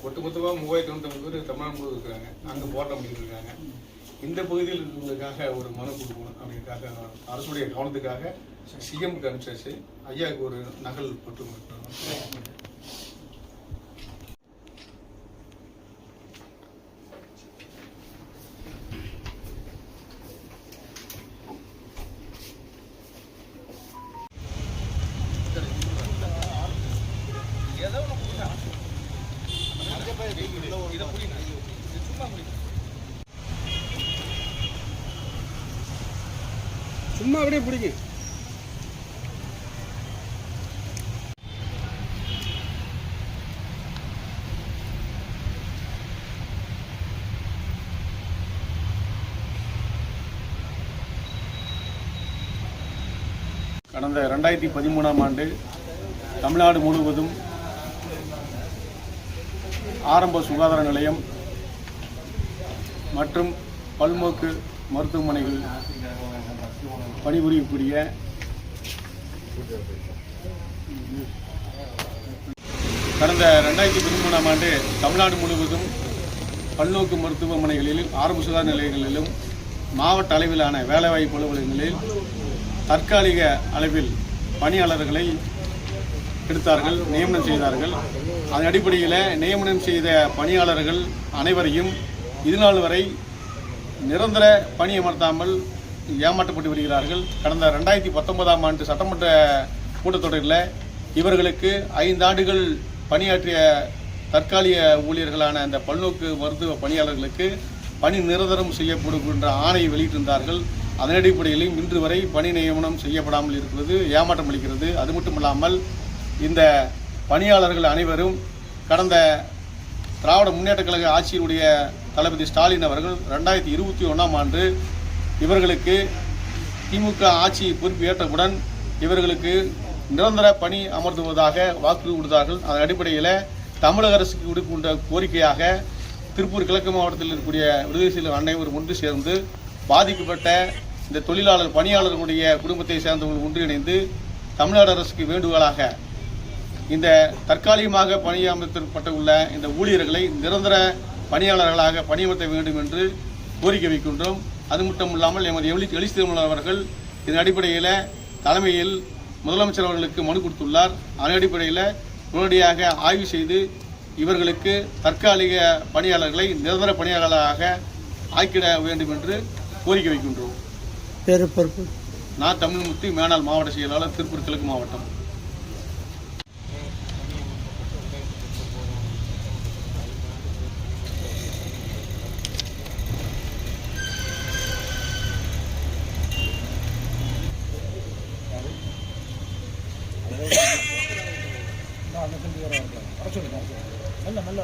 ஒட்டுமொத்தமாக 3099 பேர் தமிழ்நாடு முழுவதும் இருக்கிறாங்க. அங்கே போராட்டம் பண்ணிட்டு இருக்காங்க. இந்த பகுதியில் இருக்கிறதுக்காக ஒரு மனு கொடுக்கணும் அப்படிங்கிறதுக்காக அரசுடைய கவனத்துக்காக சிஎம்க்கு அனுப்பிச்சாச்சு. ஐயாவுக்கு ஒரு நகல் போட்டு சும்மா அப்படியே பிடிக்கு. கடந்த 2013ஆம் ஆண்டு தமிழ்நாடு முழுவதும் ஆரம்ப சுகாதார நிலையம் மற்றும் பல்நோக்கு மருத்துவமனைகள் பணிபுரியக்கூடிய கடந்த 2013ஆம் ஆண்டு தமிழ்நாடு முழுவதும் பல்நோக்கு மருத்துவமனைகளில் ஆரம்ப சுகாதார நிலையங்களிலும் மாவட்ட அளவிலான வேலைவாய்ப்பு அலுவலகங்களில் தற்காலிக அளவில் பணியாளர்களை எடுத்தார்கள், நியமனம் செய்தார்கள். அதன் அடிப்படையில் நியமனம் செய்த பணியாளர்கள் அனைவரையும் இதுநாள் வரை நிரந்தர பணி அமர்த்தாமல் ஏமாற்றப்பட்டு வருகிறார்கள். கடந்த 2019ஆம் ஆண்டு சட்டமன்ற கூட்டத்தொடரில் இவர்களுக்கு 5 ஆண்டுகள் பணியாற்றிய தற்காலிக ஊழியர்களான அந்த பல்நோக்கு மருத்துவ பணியாளர்களுக்கு பணி நிரந்தரம் செய்யப்படுகின்ற ஆணையை வெளியிட்டிருந்தார்கள். அதன் அடிப்படையிலும் இன்று வரை பணி நியமனம் செய்யப்படாமல் இருப்பது ஏமாற்றம் அளிக்கிறது. அது மட்டுமல்லாமல் இந்த பணியாளர்கள் அனைவரும் கடந்த திராவிட முன்னேற்றக் கழக ஆட்சியினுடைய தளபதி ஸ்டாலின் அவர்கள் 2021ஆம் ஆண்டு இவர்களுக்கு திமுக ஆட்சி பொறுப்பு ஏற்றவுடன் இவர்களுக்கு நிரந்தர பணி அமர்த்துவதாக வாக்கு கொடுத்தார்கள். அதன் அடிப்படையில் தமிழக அரசுக்கு விடுக்கின்ற கோரிக்கையாக திருப்பூர் கிழக்கு மாவட்டத்தில் இருக்கக்கூடிய விடுதலை சிறுத்தைகள் அனைவரும் ஒன்று சேர்ந்து பாதிக்கப்பட்ட இந்த தொழிலாளர் பணியாளர்களுடைய குடும்பத்தை சேர்ந்தவர்கள் ஒன்றிணைந்து தமிழ்நாடு அரசுக்கு வேண்டுகோளாக இந்த தற்காலிகமாக பணியமர்த்தப்பட்டுள்ள இந்த ஊழியர்களை நிரந்தர பணியாளர்களாக பணியமர்த்த வேண்டும் என்று கோரிக்கை வைக்கின்றோம். அது மட்டும் இல்லாமல் எமது எழுச்சி திருமணம் அவர்கள் இதன் அடிப்படையில் தலைமையில் முதலமைச்சர் அவர்களுக்கு மனு கொடுத்துள்ளார். அதன் அடிப்படையில் உடனடியாக ஆய்வு செய்து இவர்களுக்கு தற்காலிக பணியாளர்களை நிரந்தர பணியாளர்களாக ஆக்கிட வேண்டும் என்று கோரிக்கை வைக்கின்றோம். நான் தமிழ்முத்து, மேனாள் மாவட்ட செயலாளர், திருப்பூர் கிழக்கு மாவட்டம். நல்ல